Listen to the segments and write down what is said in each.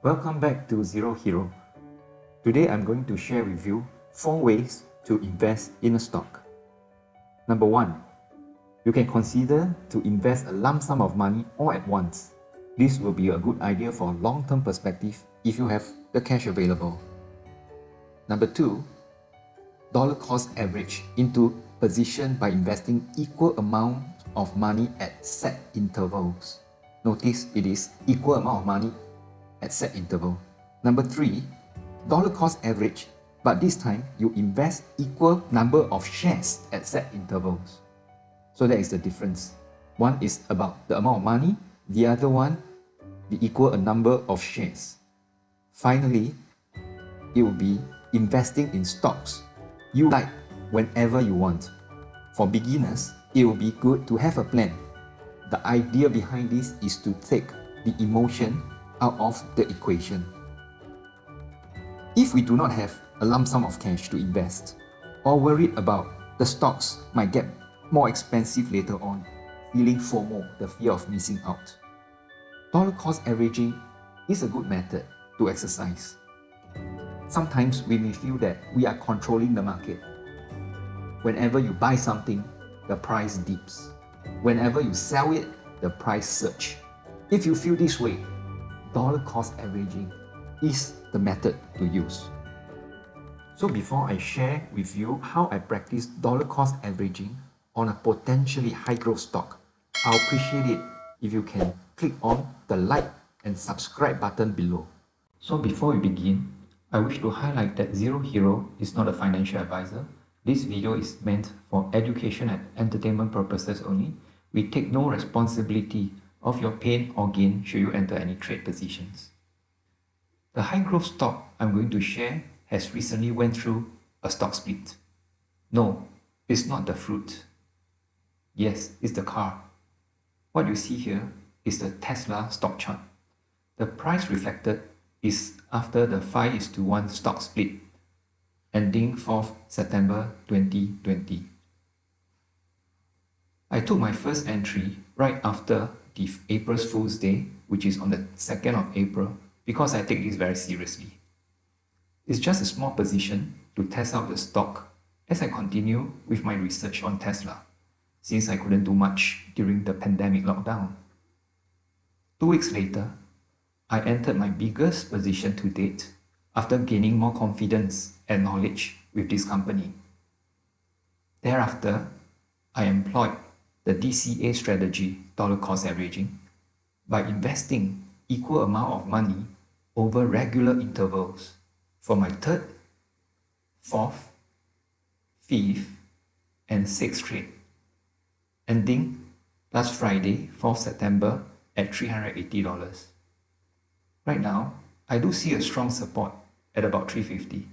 Welcome back to Zero Hero. Today I'm going to share with you 4 ways to invest in a stock. Number 1, you can consider to invest a lump sum of money all at once. This will be a good idea for long-term perspective if you have the cash available. Number 2, dollar cost average into position by investing equal amount of money at set intervals. Notice it is equal amount of money at set interval. Number 3, dollar cost average, but this time you invest equal number of shares at set intervals. So that is the difference. One is about the amount of money, the other one, the equal number of shares. Finally, it will be investing in stocks you like whenever you want. For beginners, it will be good to have a plan. The idea behind this is to take the emotion out of the equation. If we do not have a lump sum of cash to invest, or worried about the stocks might get more expensive later on, feeling FOMO, the fear of missing out, dollar cost averaging is a good method to exercise. Sometimes we may feel that we are controlling the market. Whenever you buy something, the price dips. Whenever you sell it, the price surges. If you feel this way, dollar cost averaging is the method to use. So before I share with you how I practice dollar cost averaging on a potentially high growth stock, I'll appreciate it if you can click on the like and subscribe button below. So before we begin, I wish to highlight that Zero Hero is not a financial advisor. This video is meant for education and entertainment purposes only. We take no responsibility of your pain or gain should you enter any trade positions. The high growth stock I'm going to share has recently went through a stock split. No, it's not the fruit. Yes, it's the car. What you see here is the Tesla stock chart. The price reflected is after the 5:1 stock split ending 4th September 2020. I took my first entry right after the April's Fool's Day, which is on the 2nd of April, because I take this very seriously. It's just a small position to test out the stock as I continue with my research on Tesla, since I couldn't do much during the pandemic lockdown. 2 weeks later, I entered my biggest position to date after gaining more confidence and knowledge with this company. Thereafter, I employed the DCA strategy, dollar cost averaging, by investing equal amount of money over regular intervals for my 3rd, 4th, 5th, and 6th trade, ending last Friday, 4th September at $380. Right now, I do see a strong support at about $350.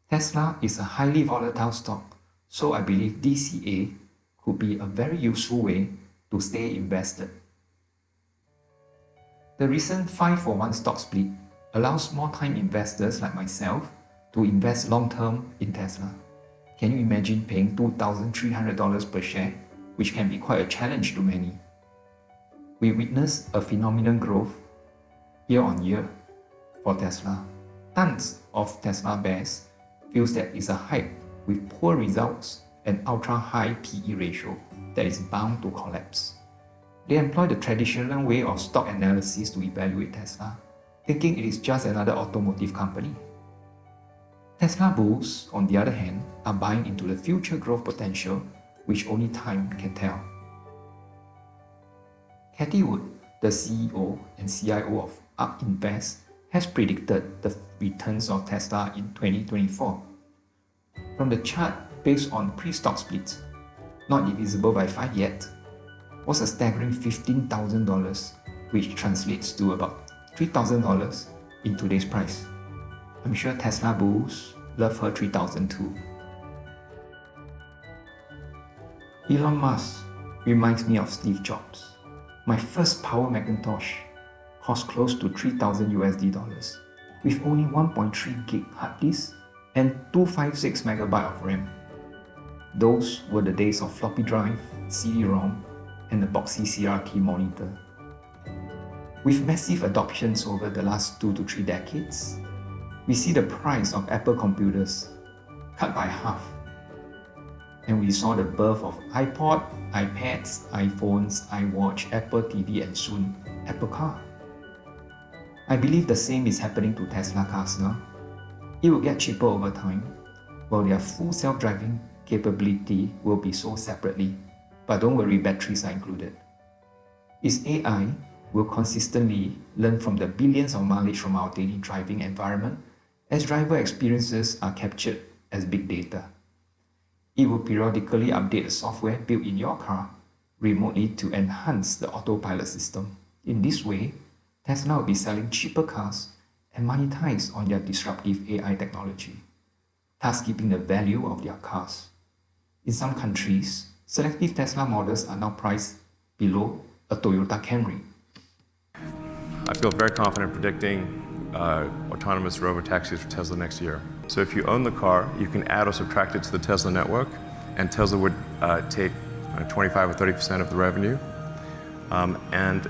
Tesla is a highly volatile stock, so I believe DCA could be a very useful way to stay invested. The recent 5-for-1 stock split allows small-time investors like myself to invest long-term in Tesla. Can you imagine paying $2,300 per share, which can be quite a challenge to many? We witnessed a phenomenal growth year on year for Tesla. Tons of Tesla bears feels that it's a hype with poor results and ultra-high PE ratio that is bound to collapse. They employ the traditional way of stock analysis to evaluate Tesla, thinking it is just another automotive company. Tesla bulls, on the other hand, are buying into the future growth potential, which only time can tell. Cathie Wood, the CEO and CIO of ARK Invest, has predicted the returns of Tesla in 2024. From the chart based on pre-stock split, not divisible by 5 yet, was a staggering $15,000, which translates to about $3,000 in today's price. I'm sure Tesla bulls love her $3,000 too. Elon Musk reminds me of Steve Jobs. My first power Macintosh cost close to $3,000 with only 1.3 gig hard disk and 256 MB of RAM. Those were the days of floppy drive, CD-ROM, and the boxy CRT monitor. With massive adoptions over the last 2 to 3 decades, we see the price of Apple computers cut by half. And we saw the birth of iPod, iPads, iPhones, iWatch, Apple TV, and soon Apple Car. I believe the same is happening to Tesla cars now. It will get cheaper over time, while their full self-driving capability will be sold separately. But don't worry, batteries are included. Its AI will consistently learn from the billions of mileage from our daily driving environment as driver experiences are captured as big data. It will periodically update the software built in your car remotely to enhance the autopilot system. In this way, Tesla will be selling cheaper cars and monetize on their disruptive AI technology, thus keeping the value of their cars. In some countries, selective Tesla models are now priced below a Toyota Camry. I feel very confident predicting autonomous robotaxis for Tesla next year. So if you own the car, you can add or subtract it to the Tesla network, and Tesla would take 25 or 30% of the revenue. And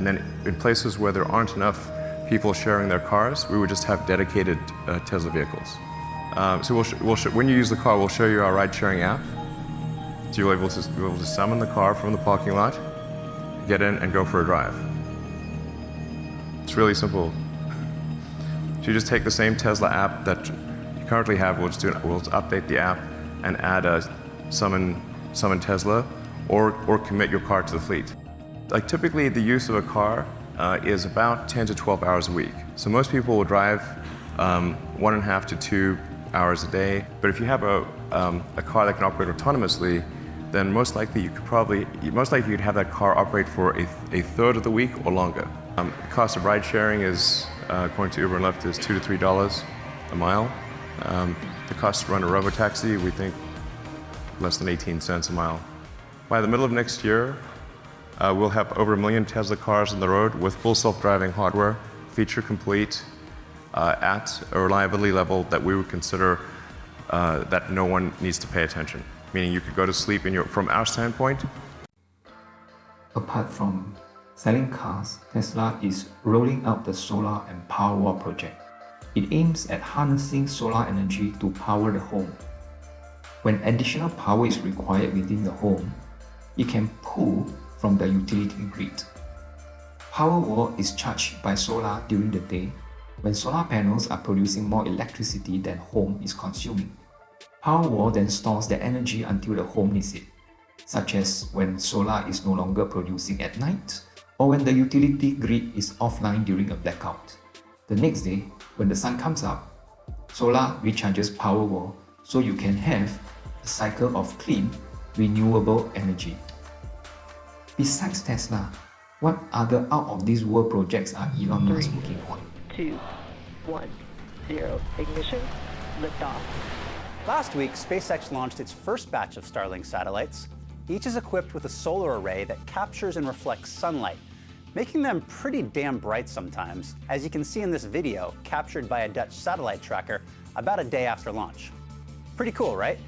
then in places where there aren't enough people sharing their cars, we would just have dedicated Tesla vehicles. So when you use the car, we'll show you our ride-sharing app. So you'll be able to summon the car from the parking lot, get in, and go for a drive. It's really simple. So you just take the same Tesla app that you currently have, we'll just update the app and add a summon Tesla or commit your car to the fleet. Like typically the use of a car is about 10 to 12 hours a week. So most people will drive 1.5 to 2 hours a day. But if you have a car that can operate autonomously, then most likely you'd have that car operate for a third of the week or longer. The cost of ride sharing is, according to Uber and Lyft, is $2 to $3 a mile. The cost to run a robotaxi, we think, less than 18 cents a mile. By the middle of next year, we'll have over 1 million Tesla cars on the road with full self-driving hardware, feature complete, at a reliability level that we would consider that no one needs to pay attention. Meaning you could go to sleep from our standpoint. Apart from selling cars, Tesla is rolling out the Solar and Powerwall project. It aims at harnessing solar energy to power the home. When additional power is required within the home, it can pull from the utility grid. Powerwall is charged by solar during the day when solar panels are producing more electricity than home is consuming. Powerwall then stores the energy until the home needs it, such as when solar is no longer producing at night or when the utility grid is offline during a blackout. The next day, when the sun comes up, solar recharges Powerwall so you can have a cycle of clean, renewable energy. Besides Tesla, what other out-of-this-world projects are Elon Musk working on? 2, 1, 0, ignition, liftoff. Last week, SpaceX launched its first batch of Starlink satellites. Each is equipped with a solar array that captures and reflects sunlight, making them pretty damn bright sometimes, as you can see in this video captured by a Dutch satellite tracker about a day after launch. Pretty cool, right?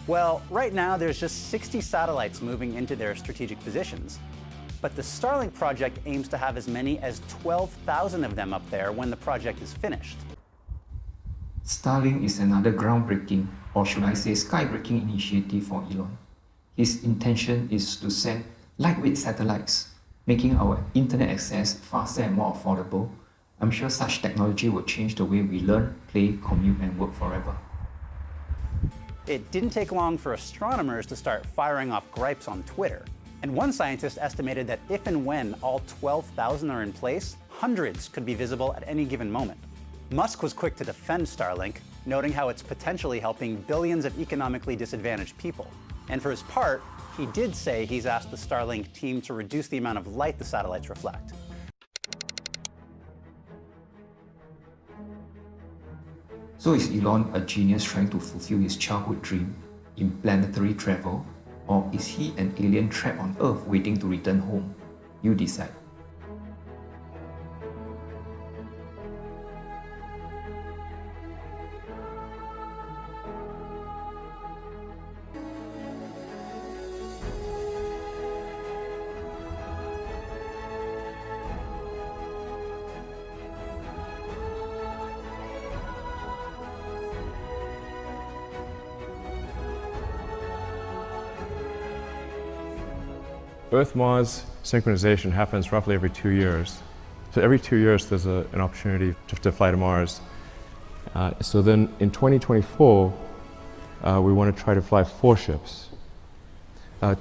Well, right now there's just 60 satellites moving into their strategic positions, but the Starlink project aims to have as many as 12,000 of them up there when the project is finished. Starlink is another groundbreaking, or should I say sky-breaking initiative for Elon. His intention is to send lightweight satellites, making our internet access faster and more affordable. I'm sure such technology will change the way we learn, play, commute, and work forever. It didn't take long for astronomers to start firing off gripes on Twitter. And one scientist estimated that if and when all 12,000 are in place, hundreds could be visible at any given moment. Musk was quick to defend Starlink, noting how it's potentially helping billions of economically disadvantaged people. And for his part, he did say he's asked the Starlink team to reduce the amount of light the satellites reflect. So is Elon a genius trying to fulfill his childhood dream in planetary travel, or is he an alien trapped on Earth waiting to return home? You decide. Earth-Mars synchronization happens roughly every 2 years. So every 2 years there's an opportunity to fly to Mars. So then in 2024, we want to try to fly 4 ships,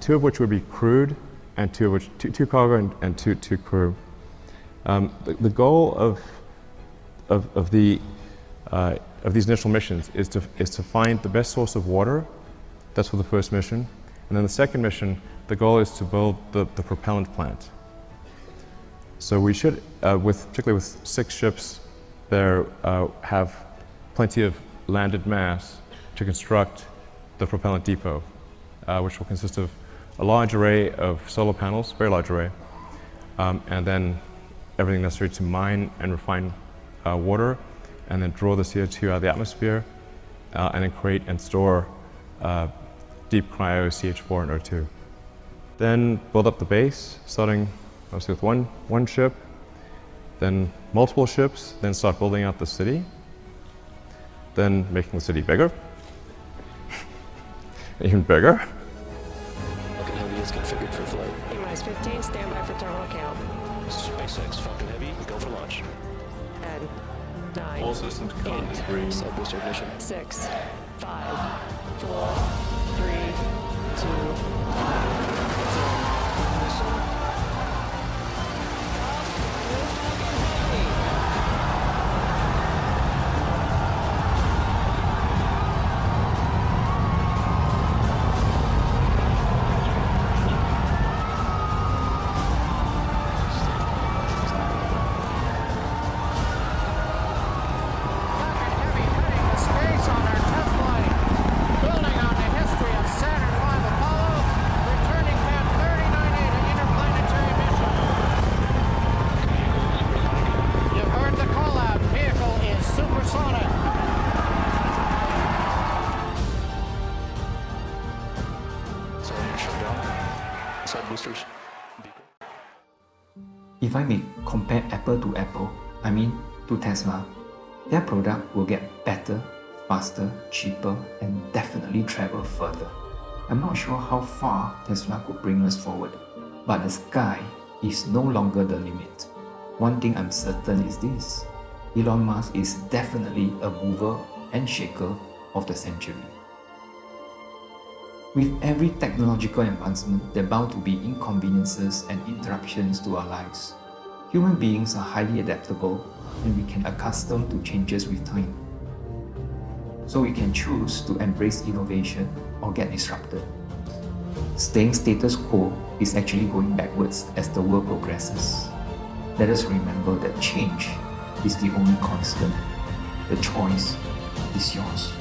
2 of which would be crewed, and 2 of which, two cargo and two crew. The goal of these initial missions is to find the best source of water. That's for the first mission. And then the second mission, the goal is to build the propellant plant. So we should, particularly with 6 ships there, have plenty of landed mass to construct the propellant depot, which will consist of a large array of solar panels, very large array, and then everything necessary to mine and refine water, and then draw the CO2 out of the atmosphere, and then create and store deep cryo CH4 and O2. Then build up the base, starting obviously with one ship, then multiple ships, then start building out the city, then making the city bigger, even bigger. Falcon Heavy is configured for flight. T-minus 15, stand by for terminal count. SpaceX Falcon Heavy, go for launch. 10, 9, All systems go. 8, 3, Side booster ignition. 6, 5, 4, 3, 2, 1. Side boosters. If I may compare Apple to Apple, I mean to Tesla, their product will get better, faster, cheaper, and definitely travel further. I'm not sure how far Tesla could bring us forward, but the sky is no longer the limit. One thing I'm certain is this: Elon Musk is definitely a mover and shaker of the century. With every technological advancement, there are bound to be inconveniences and interruptions to our lives. Human beings are highly adaptable, and we can accustom to changes with time. So we can choose to embrace innovation or get disrupted. Staying status quo is actually going backwards as the world progresses. Let us remember that change is the only constant. The choice is yours.